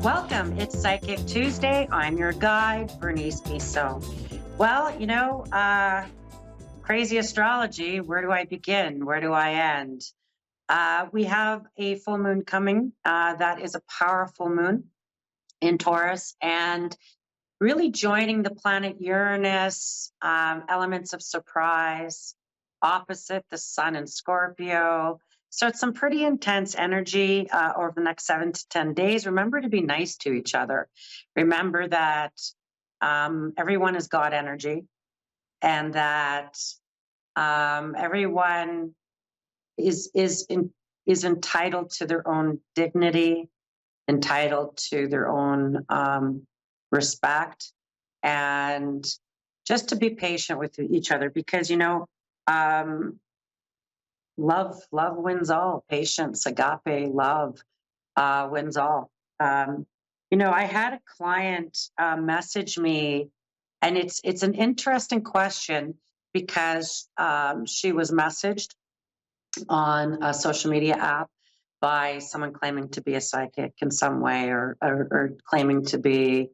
Welcome. It's Psychic Tuesday. I'm your guide, Bernice Bisson. Well, crazy astrology. Where do I begin? Where do I end? We have a full moon coming. That is a powerful moon in Taurus and really joining the planet Uranus, elements of surprise, opposite the sun in Scorpio. So it's some pretty intense energy over the next 7 to 10 days. Remember to be nice to each other. Remember that everyone is God energy, and that everyone is entitled to their own dignity, entitled to their own respect, and just to be patient with each other, because um, love wins all. Patience, agape love wins all. I had a client message me, and it's an interesting question because she was messaged on a social media app by someone claiming to be a psychic in some way, or claiming to be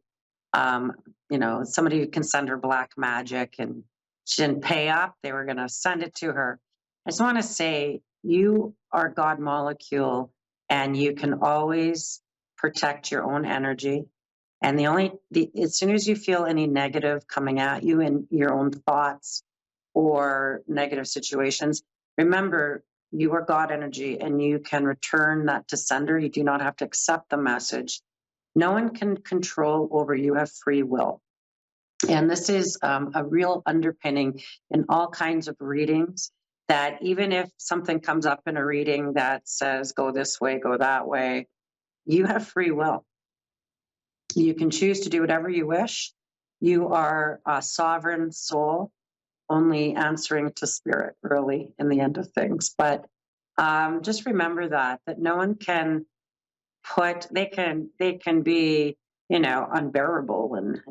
somebody who can send her black magic, and she didn't pay up. They were going to send it to her. I just want to say, you are God molecule, and you can always protect your own energy. And as soon as you feel any negative coming at you in your own thoughts or negative situations, remember you are God energy, and you can return that to sender. You do not have to accept the message. No one can control over you. You have free will. And this is a real underpinning in all kinds of readings, that even if something comes up in a reading that says, go this way, go that way, you have free will. You can choose to do whatever you wish. You are a sovereign soul, only answering to spirit, really, in the end of things. But just remember that no one can they can be, unbearable and,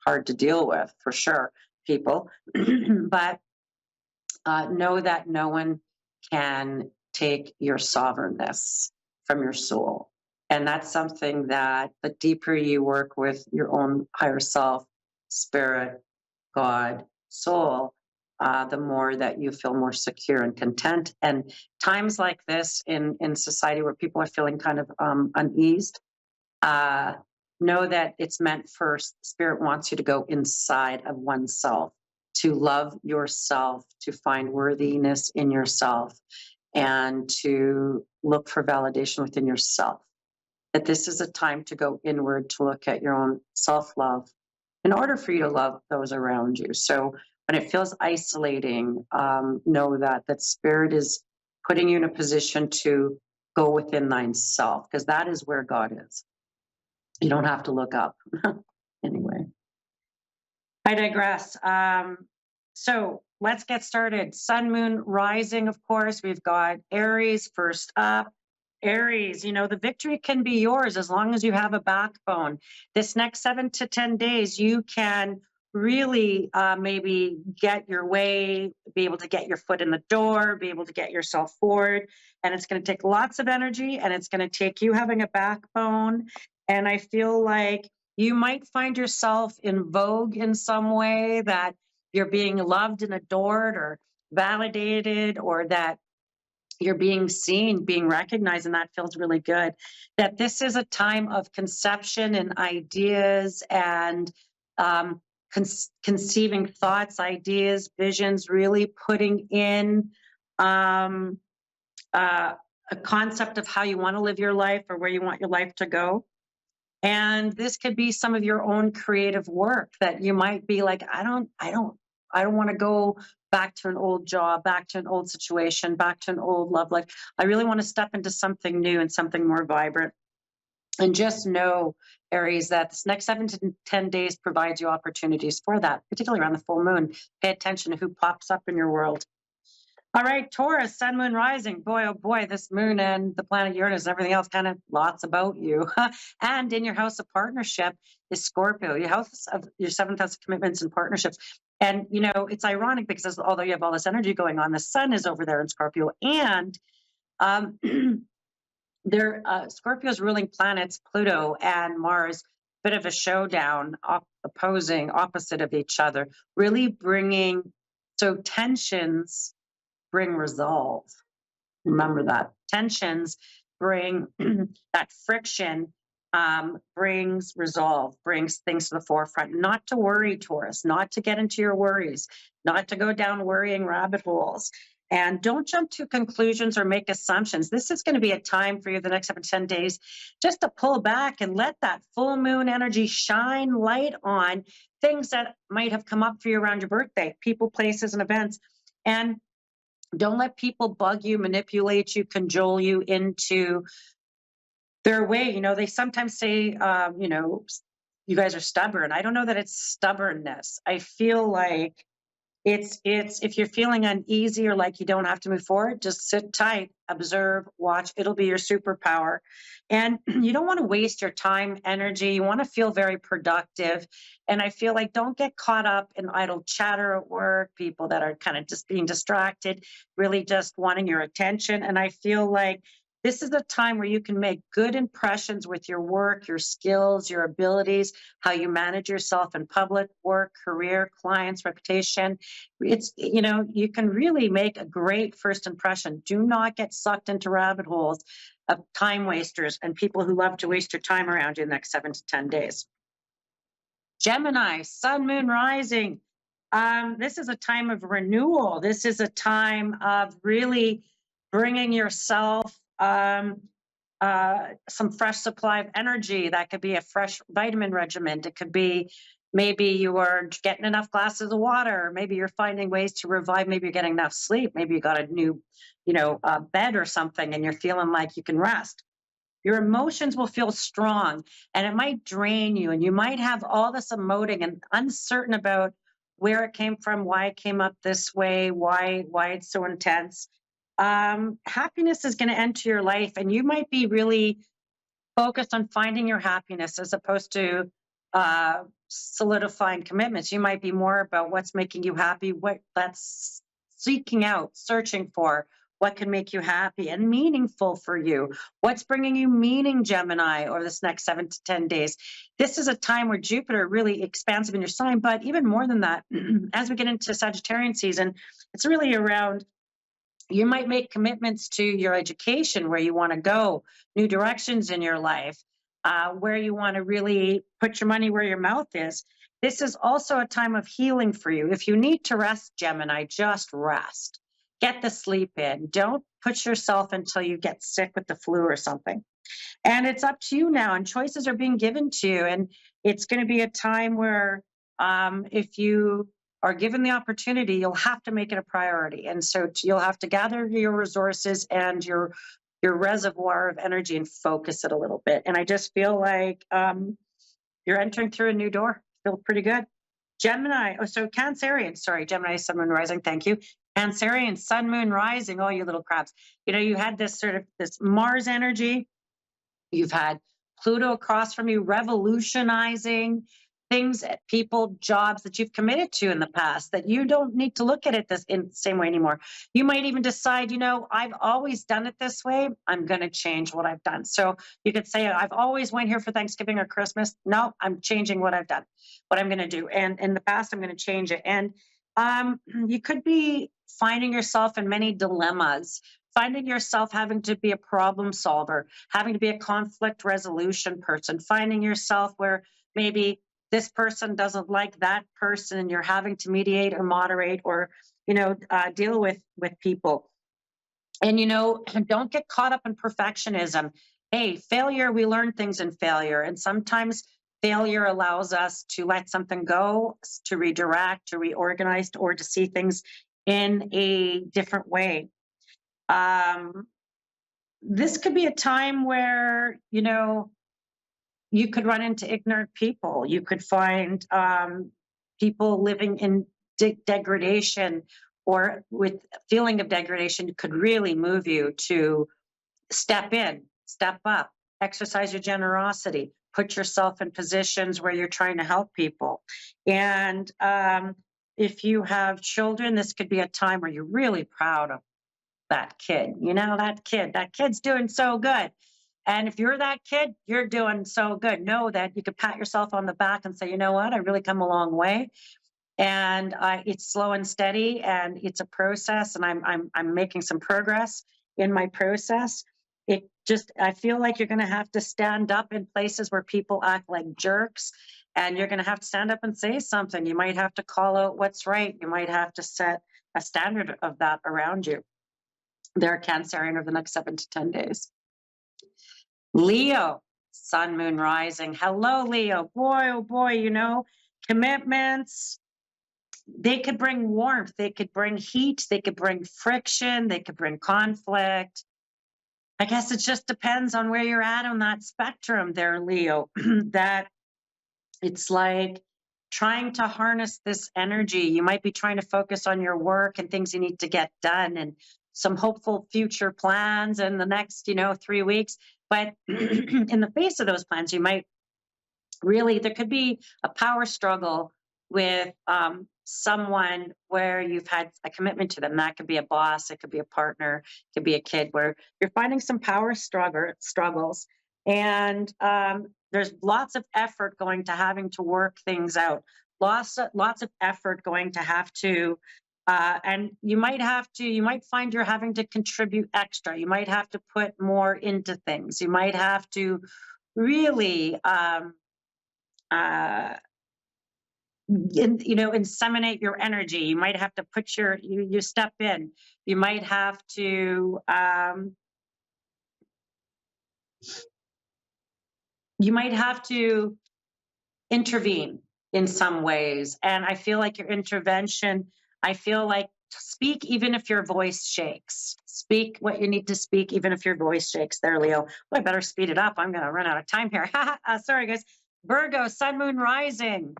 hard to deal with, for sure, people. But know that no one can take your sovereignness from your soul. And that's something that the deeper you work with your own higher self, spirit, God, soul, the more that you feel more secure and content. And times like this in society where people are feeling kind of uneased, know that it's meant for spirit wants you to go inside of oneself, to love yourself, to find worthiness in yourself, and to look for validation within yourself. That this is a time to go inward, to look at your own self-love in order for you to love those around you. So when it feels isolating, know that spirit is putting you in a position to go within thyself, because that is where God is. You don't have to look up. Anyway, I digress. So let's get started. Sun, moon, rising, of course. We've got Aries first up. Aries, the victory can be yours as long as you have a backbone. This next 7 to 10 days, you can really maybe get your way, be able to get your foot in the door, be able to get yourself forward. And it's going to take lots of energy, and it's going to take you having a backbone. And I feel like you might find yourself in vogue in some way, that you're being loved and adored or validated, or that you're being seen, being recognized, and that feels really good. That this is a time of conception and ideas, and conceiving thoughts, ideas, visions, really putting in a concept of how you want to live your life, or where you want your life to go. And this could be some of your own creative work that you might be like, I don't want to go back to an old job, back to an old situation, back to an old love life. I really want to step into something new and something more vibrant. And just know, Aries, that this next 7 to 10 days provides you opportunities for that, particularly around the full moon. Pay attention to who pops up in your world. All right, Taurus, sun, moon, rising. Boy, oh boy, this moon and the planet Uranus and everything else, kind of lots about you. And in your house of partnership is Scorpio, your seventh house of commitments and partnerships. And, it's ironic because although you have all this energy going on, the sun is over there in Scorpio. And They're Scorpio's ruling planets, Pluto and Mars, bit of a showdown, opposing, opposite of each other, really bringing, so tensions bring resolve. Remember that tensions bring that friction, brings resolve, brings things to the forefront. Not to worry, Taurus, not to get into your worries, not to go down worrying rabbit holes. And don't jump to conclusions or make assumptions. This is going to be a time for you the next 7 to 10 days just to pull back and let that full moon energy shine light on things that might have come up for you around your birthday, people, places, and events. And don't let people bug you, manipulate you, cajole you into their way. They sometimes say, you guys are stubborn. I don't know that it's stubbornness. I feel like it's if you're feeling uneasy or like you don't have to move forward, just sit tight, observe, watch. It'll be your superpower. And you don't want to waste your time, energy. You want to feel very productive. And I feel like don't get caught up in idle chatter at work, people that are kind of just being distracted, really just wanting your attention. And I feel like this is a time where you can make good impressions with your work, your skills, your abilities, how you manage yourself in public, work, career, clients, reputation. You can really make a great first impression. Do not get sucked into rabbit holes of time wasters and people who love to waste your time around you in the next 7 to 10 days. Gemini, sun, moon, rising. This is a time of renewal. This is a time of really bringing yourself some fresh supply of energy. That could be a fresh vitamin regimen. It could be maybe you are getting enough glasses of water. Maybe you're finding ways to revive. Maybe you're getting enough sleep. Maybe you got a new, bed or something, and you're feeling like you can rest. Your emotions will feel strong, and it might drain you, and you might have all this emoting and uncertain about where it came from, why it came up this way, why it's so intense. Happiness is going to enter your life, and you might be really focused on finding your happiness as opposed to solidifying commitments. You might be more about what's making you happy, what that's seeking out, searching for, what can make you happy and meaningful for you. What's bringing you meaning, Gemini, over this next 7 to 10 days? This is a time where Jupiter really expansive in your sign, but even more than that, as we get into Sagittarian season, it's really around, you might make commitments to your education, where you want to go, new directions in your life, where you want to really put your money where your mouth is. This is also a time of healing for you. If you need to rest, Gemini, just rest. Get the sleep in. Don't push yourself until you get sick with the flu or something. And it's up to you now, and choices are being given to you. And it's going to be a time where if you are given the opportunity, you'll have to make it a priority. And so you'll have to gather your resources and your reservoir of energy and focus it a little bit. And I just feel like you're entering through a new door. Feels pretty good. Gemini, Cancerian, sorry, Gemini, sun, moon, rising, thank you. Cancerian, sun, moon, rising, oh, you little crabs. You had this Mars energy. You've had Pluto across from you, revolutionizing things, people, jobs that you've committed to in the past, that you don't need to look at it this in the same way anymore. You might even decide, I've always done it this way. I'm going to change what I've done. So you could say, I've always went here for Thanksgiving or Christmas. No, I'm changing what I've done, what I'm going to do. And in the past, I'm going to change it. And you could be finding yourself in many dilemmas, finding yourself having to be a problem solver, having to be a conflict resolution person, finding yourself where maybe this person doesn't like that person and you're having to mediate or moderate or, deal with people. And, don't get caught up in perfectionism. Hey, failure, we learn things in failure. And sometimes failure allows us to let something go, to redirect, to reorganize, or to see things in a different way. This could be a time where, you could run into ignorant people. You could find people living in degradation or with feeling of degradation could really move you to step in, step up, exercise your generosity, put yourself in positions where you're trying to help people. And if you have children, this could be a time where you're really proud of that kid. That kid's doing so good. And if you're that kid, you're doing so good. Know that you could pat yourself on the back and say, you know what, I really come a long way. And it's slow and steady, and it's a process, and I'm making some progress in my process. It just, I feel like you're going to have to stand up in places where people act like jerks, and you're going to have to stand up and say something. You might have to call out what's right. You might have to set a standard of that around you. They're Cancerian over the next 7 to 10 days. Leo, sun, moon, rising. Hello, Leo. Boy, oh boy, you know, commitments. They could bring warmth, they could bring heat, they could bring friction, they could bring conflict. I guess it just depends on where you're at on that spectrum there, Leo. That it's like trying to harness this energy. You might be trying to focus on your work and things you need to get done and some hopeful future plans in the next, 3 weeks. But in the face of those plans, you might really, there could be a power struggle with someone where you've had a commitment to them. That could be a boss, it could be a partner, it could be a kid, where you're finding some power struggles. And there's lots of effort going to having to work things out. Lots of effort going to have to, and you might find you're having to contribute extra. You might have to put more into things. You might have to really, uh, inseminate your energy. You might have to put you step in. You might have to, intervene in some ways. And I feel like your intervention, I feel like, speak even if your voice shakes. Speak what you need to speak, even if your voice shakes there, Leo. Well, I better speed it up. I'm going to run out of time here. Sorry, guys. Virgo, sun, moon, rising.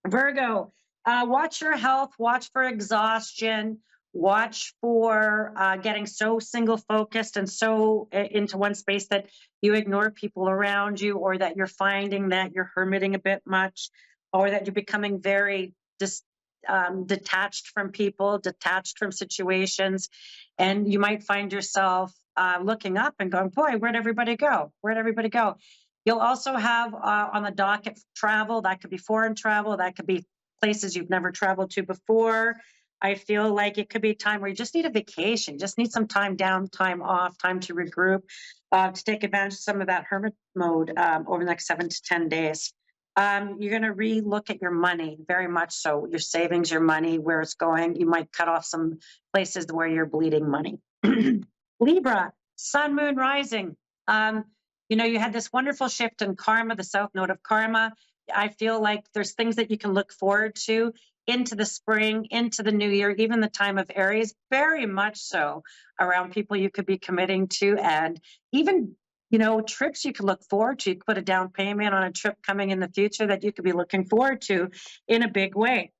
Virgo, watch your health, watch for exhaustion, watch for getting so single focused and so into one space that you ignore people around you, or that you're finding that you're hermiting a bit much, or that you're becoming very detached from people, detached from situations. And you might find yourself looking up and going, boy, where'd everybody go? Where'd everybody go? You'll also have on the docket travel. That could be foreign travel. That could be places you've never traveled to before. I feel like it could be a time where you just need a vacation, just need some time down, time off, time to regroup, to take advantage of some of that hermit mode over the next 7 to 10 days. You're going to re-look at your money, very much so. Your savings, your money, where it's going. You might cut off some places where you're bleeding money. Libra, sun, moon, rising. You had this wonderful shift in karma, the south node of karma. I feel like there's things that you can look forward to into the spring, into the new year, even the time of Aries, very much so, around people you could be committing to, and even, trips you could look forward to. You could put a down payment on a trip coming in the future that you could be looking forward to in a big way.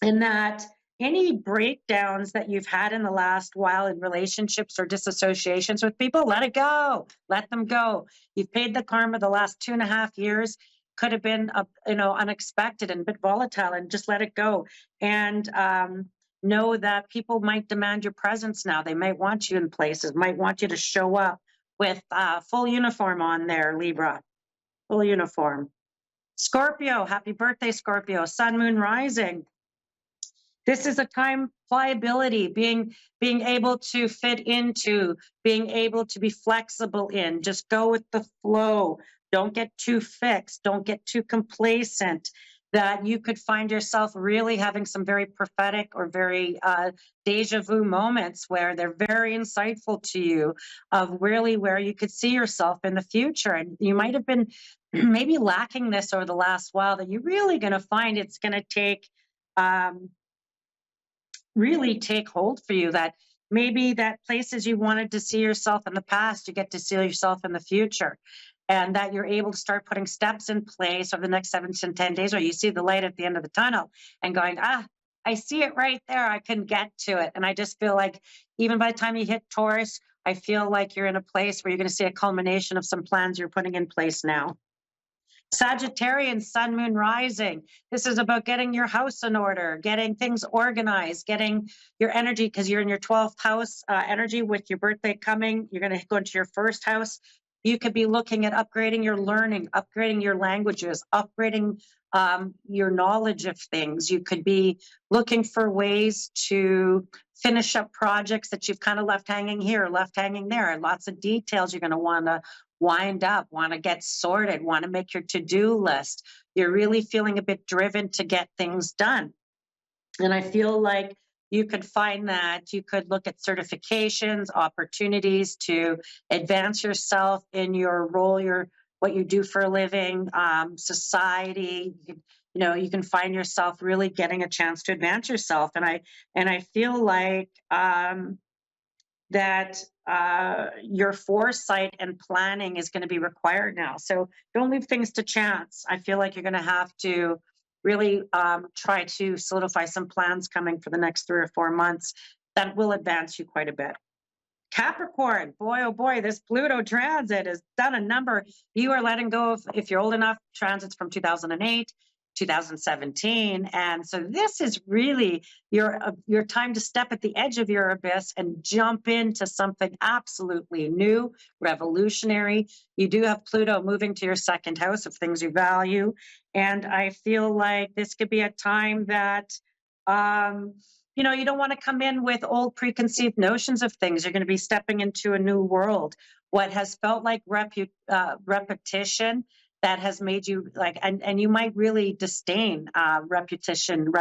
And that any breakdowns that you've had in the last while in relationships or disassociations with people, let it go. Let them go. You've paid the karma the last 2.5 years. Could have been, unexpected and a bit volatile, and just let it go. And know that people might demand your presence now. They might want you in places, might want you to show up with full uniform on there, Libra. Full uniform. Scorpio, happy birthday, Scorpio. Sun, moon, rising. This is a time, pliability, being able to fit into, being able to be flexible in, just go with the flow. Don't get too fixed. Don't get too complacent. That you could find yourself really having some very prophetic or very deja vu moments where they're very insightful to you, of really where you could see yourself in the future. And you might have been maybe lacking this over the last while, that you're really going to find it's going to take really take hold for you, that maybe that places you wanted to see yourself in the past, you get to see yourself in the future, and that you're able to start putting steps in place over the next 7 to 10 days, or you see the light at the end of the tunnel and going, I see it right there. I can get to it. And I just feel like even by the time you hit Taurus, I feel like you're in a place where you're going to see a culmination of some plans you're putting in place now. Sagittarian, sun, moon, rising. This is about getting your house in order, getting things organized, getting your energy, because you're in your 12th house energy with your birthday coming. You're going to go into your first house. You could be looking at upgrading your learning, upgrading your languages, upgrading your knowledge of things. You could be looking for ways to finish up projects that you've kind of left hanging here, left hanging there, and lots of details you're going to want to wind up, want to get sorted, want to make your to-do list. You're really feeling a bit driven to get things done. And I feel like you could find that you could look at certifications, opportunities to advance yourself in your role, your what you do for a living, society. You can find yourself really getting a chance to advance yourself. And I feel like that your foresight and planning is going to be required now. So don't leave things to chance. I feel like you're going to have to really try to solidify some plans coming for the next 3 or 4 months that will advance you quite a bit. Capricorn, boy, oh boy, this Pluto transit has done a number. You are letting go of, if you're old enough, transits from 2008, 2017. And so this is really your time to step at the edge of your abyss and jump into something absolutely new, revolutionary. You do have Pluto moving to your second house of things you value. And I feel like this could be a time that, you don't want to come in with old preconceived notions of things. You're going to be stepping into a new world. What has felt like repetition that has made you like, and you might really disdain repetition.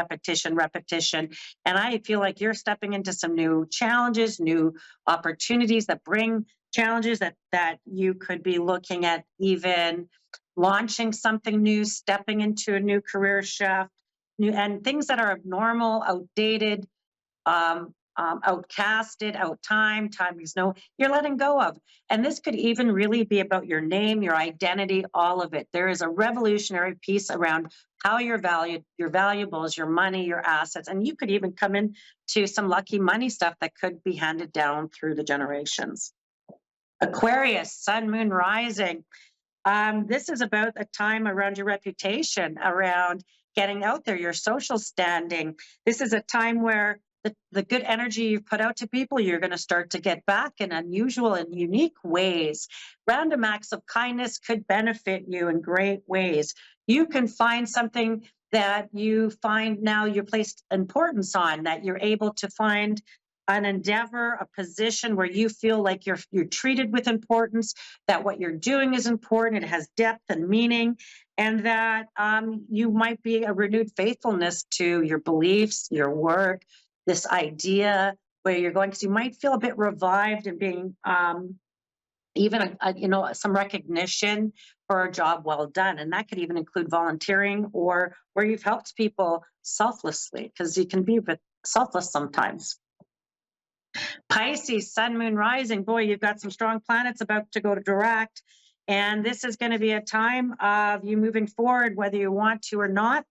And I feel like you're stepping into some new challenges, new opportunities that bring challenges that you could be looking at, even launching something new, stepping into a new career shift, and things that are abnormal, outdated, outcasted, time is you're letting go of. And this could even really be about your name, your identity, all of it. There is a revolutionary piece around how you're valued, your valuables, your money, your assets. And you could even come into some lucky money stuff that could be handed down through the generations. Aquarius, sun, moon, rising. This is about a time around your reputation, around getting out there, your social standing. This is a time where the good energy you've put out to people, you're going to start to get back in unusual and unique ways. Random acts of kindness could benefit you in great ways. You can find something that you find now you're placed importance on, that you're able to find an endeavor, a position where you feel like you're treated with importance, that what you're doing is important, it has depth and meaning, and that you might be a renewed faithfulness to your beliefs, your work, this idea where you're going, because you might feel a bit revived and being even some recognition for a job well done. And that could even include volunteering or where you've helped people selflessly, because you can be a bit selfless sometimes. Pisces, sun, moon, rising. Boy, you've got some strong planets about to go to direct. And this is going to be a time of you moving forward, whether you want to or not.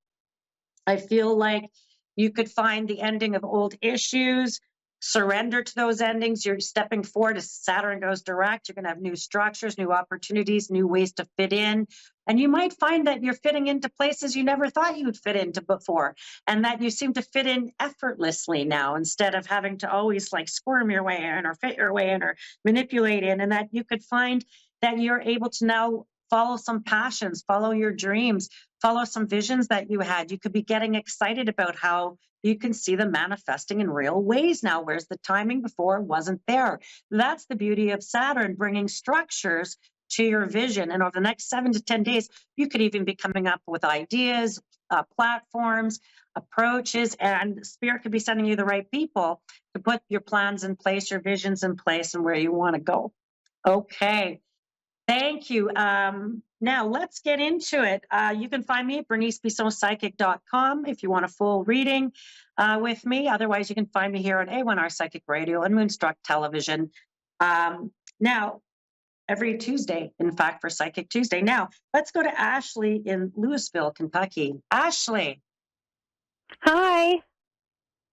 I feel like you could find the ending of old issues, surrender to those endings. You're stepping forward as Saturn goes direct. You're going to have new structures, new opportunities, new ways to fit in. And you might find that you're fitting into places you never thought you would fit into before, and that you seem to fit in effortlessly now, instead of having to always like squirm your way in or fit your way in or manipulate in. And that you could find that you're able to now follow some passions, follow your dreams, follow some visions that you had. You could be getting excited about how you can see them manifesting in real ways now, whereas the timing before wasn't there. That's the beauty of Saturn, bringing structures to your vision. And over the next 7 to 10 days, you could even be coming up with ideas, platforms, approaches, and Spirit could be sending you the right people to put your plans in place, your visions in place, and where you want to go. Okay. Thank you. Now let's get into it. You can find me at bernicebissonpsychic.com if you want a full reading with me. Otherwise, you can find me here on A1R Psychic Radio and Moonstruck Television. Now, every Tuesday, in fact, for Psychic Tuesday. Now, let's go to Ashley in Louisville, Kentucky. Ashley. Hi.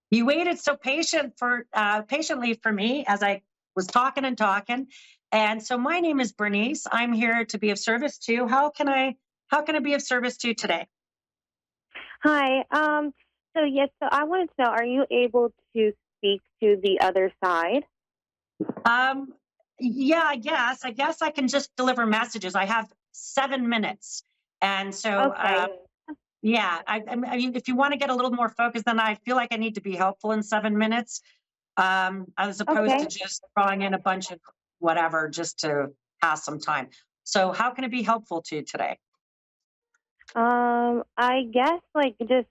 You waited so patiently for me as I was talking and talking. And so my name is Bernice. I'm here to be of service to you. How can I be of service to you today? Hi. So I wanted to know, are you able to speak to the other side? Yeah, I guess I can just deliver messages. I have 7 minutes. And so, Okay. yeah, I mean, if you want to get a little more focused, then I feel like I need to be helpful in 7 minutes, as opposed to Okay. just throwing in a bunch of whatever just to pass some time. So, how can it be helpful to you today? I guess like just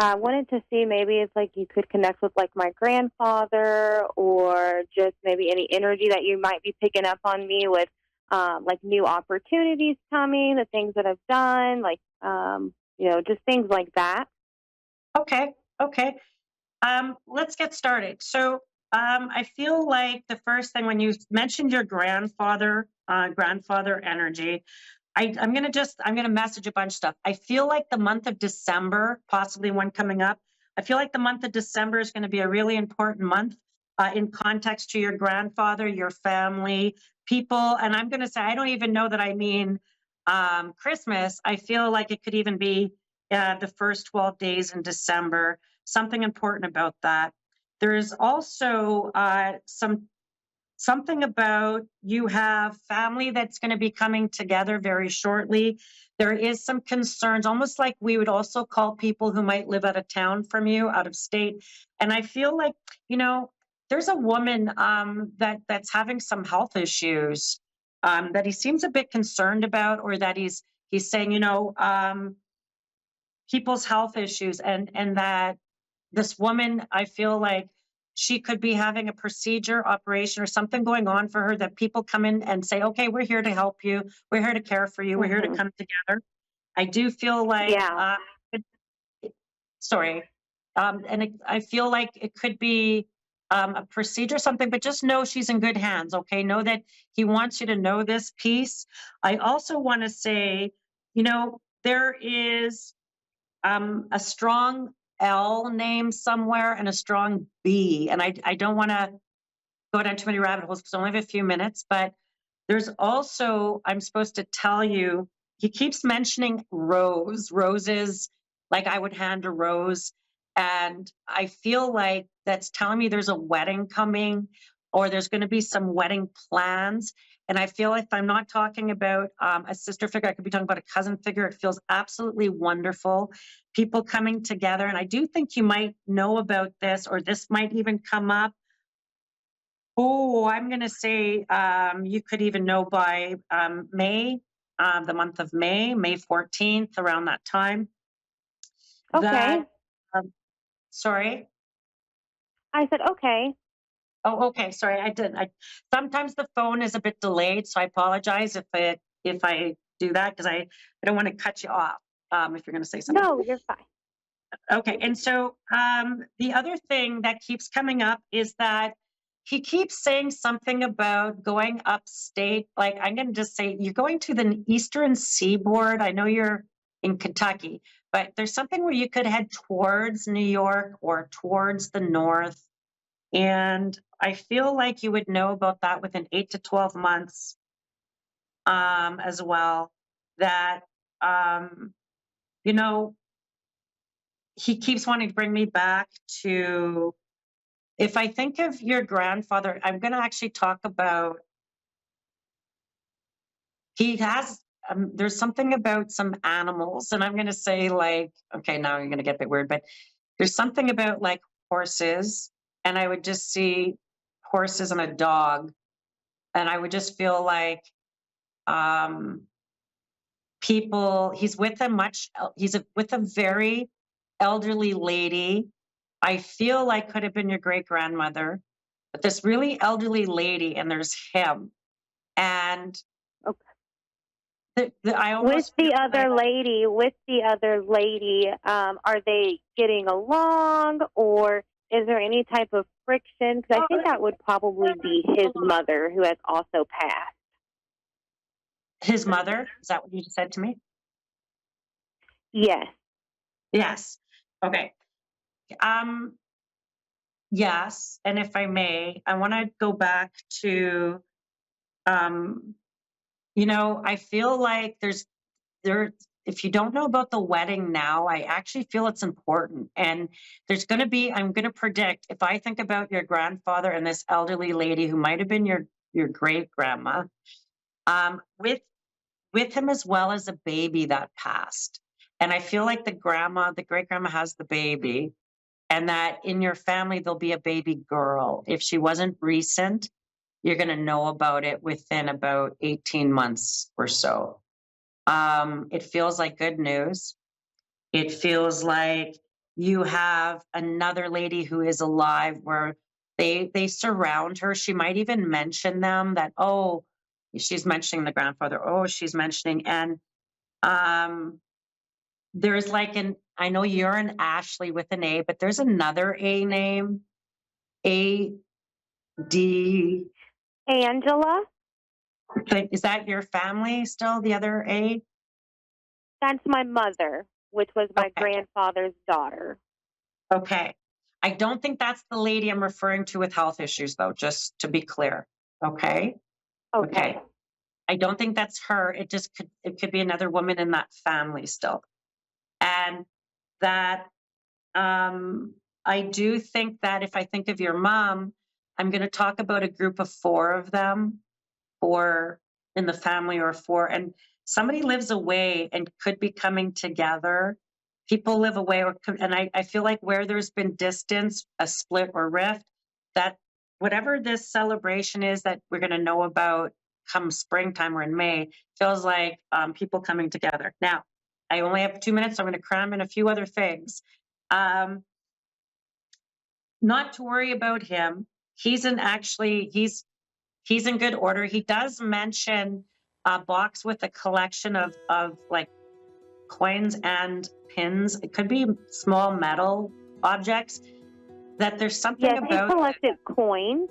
I wanted to see maybe it's like you could connect with like my grandfather or just maybe any energy that you might be picking up on me with like new opportunities coming, the things that I've done, like just things like that. Okay, okay. Let's get started. So, I feel like the first thing when you mentioned your grandfather energy, I'm gonna message a bunch of stuff. I feel like the month of December, possibly one coming up. I feel like the month of December is going to be a really important month in context to your grandfather, your family, people. And I'm going to say I don't even know that I mean Christmas. I feel like it could even be the first 12 days in December. Something important about that. There is also something about you have family that's going to be coming together very shortly. There is some concerns, almost like we would also call people who might live out of town from you, out of state. And I feel like, you know, there's a woman that's having some health issues that he seems a bit concerned about, or that he's saying, people's health issues, and that this woman, I feel like she could be having a procedure, operation, or something going on for her, that people come in and say, okay, we're here to help you. We're here to care for you. We're here to Hmm. come together. I do feel like, Yeah. it- sorry. I feel like it could be a procedure, something, but just know she's in good hands. Okay. Know that he wants you to know this piece. I also want to say, there is a strong L name somewhere and a strong B. And I don't want to go down too many rabbit holes because I only have a few minutes, but there's also, I'm supposed to tell you, he keeps mentioning roses, like I would hand a rose. And I feel like that's telling me there's a wedding coming, or there's going to be some wedding plans. And I feel like if I'm not talking about a sister figure, I could be talking about a cousin figure. It feels absolutely wonderful. People coming together. And I do think you might know about this, or this might even come up. Oh, I'm going to say you could even know by May, the month of May 14th, around that time. That, Okay. um, sorry. I said okay. Oh, okay. Sorry, I didn't. Sometimes the phone is a bit delayed, so I apologize if I do that, because I don't want to cut you off if you're going to say something. No, you're fine. Okay. And so the other thing that keeps coming up is that he keeps saying something about going upstate. Like, I'm going to just say, you're going to the eastern seaboard. I know you're in Kentucky, but there's something where you could head towards New York or towards the north. And I feel like you would know about that within 8 to 12 months, as well. That, um, you know, he keeps wanting to bring me back to, if I think of your grandfather, I'm going to actually talk about, he has, there's something about some animals, and I'm going to say, like, okay, now you're going to get a bit weird, but there's something about like horses, and I would just see horses and a dog, and I would just feel like, um, he's with a with a very elderly lady. I feel like could have been your great grandmother, but this really elderly lady, and there's him. And Okay. I almost feel like, With the other lady, are they getting along, or is there any type of friction? Because I oh, think that would probably be his hold on. mother, who has also passed. His mother, is that what you just said to me? Yes. Yes. Okay. Um, yes. And if I may, I want to go back to, um, I feel like there if you don't know about the wedding now, I actually feel it's important. And I'm going to predict, if I think about your grandfather and this elderly lady who might have been your great grandma, with him as well as a baby that passed. And I feel like the great grandma has the baby, and that in your family, there'll be a baby girl. If she wasn't recent, you're going to know about it within about 18 months or so. It feels like good news. It feels like you have another lady who is alive where they surround her. She might even mention them that, oh, she's mentioning the grandfather. Oh, she's mentioning, and um, there's like I know you're an Ashley with an A, but there's another A name, A D. Angela, Is that your family still? The other A? that's my mother, which was my Okay. grandfather's daughter. Okay. I don't think that's the lady I'm referring to with health issues, though, just to be clear. Okay. Okay. Okay. I don't think that's her. It could be another woman in that family still. And that I do think that if I think of your mom, I'm going to talk about a group of four of them, four in the family or four, and somebody lives away and could be coming together. People live away, and I feel like where there's been distance, a split or rift, that whatever this celebration is that we're going to know about come springtime or in May, feels like people coming together. Now, I only have 2 minutes, so I'm going to cram in a few other things. Um, Not to worry about him. He's in good order. He does mention a box with a collection of like coins and pins. It could be small metal objects. That there's something Yes, he about collected coins.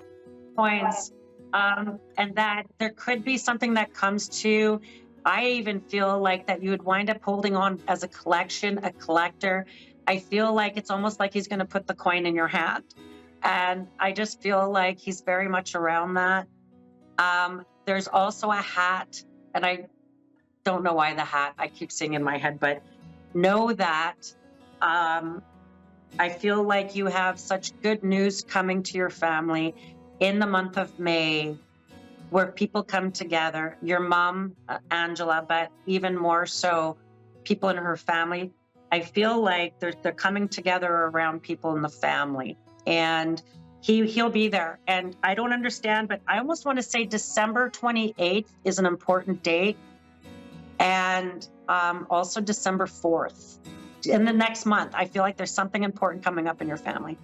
coins, and that there could be something that comes to. I even feel like that you would wind up holding on as a collector. I feel like it's almost like he's going to put the coin in your hand. And I just feel like he's very much around that. There's also a hat, and I don't know why the hat I keep seeing in my head, but know that I feel like you have such good news coming to your family in the month of May, where people come together. Your mom, Angela, but even more so, people in her family. I feel like they're coming together around people in the family, and he'll be there. And I don't understand, but I almost want to say December 28th is an important date, and also December 4th in the next month. I feel like there's something important coming up in your family.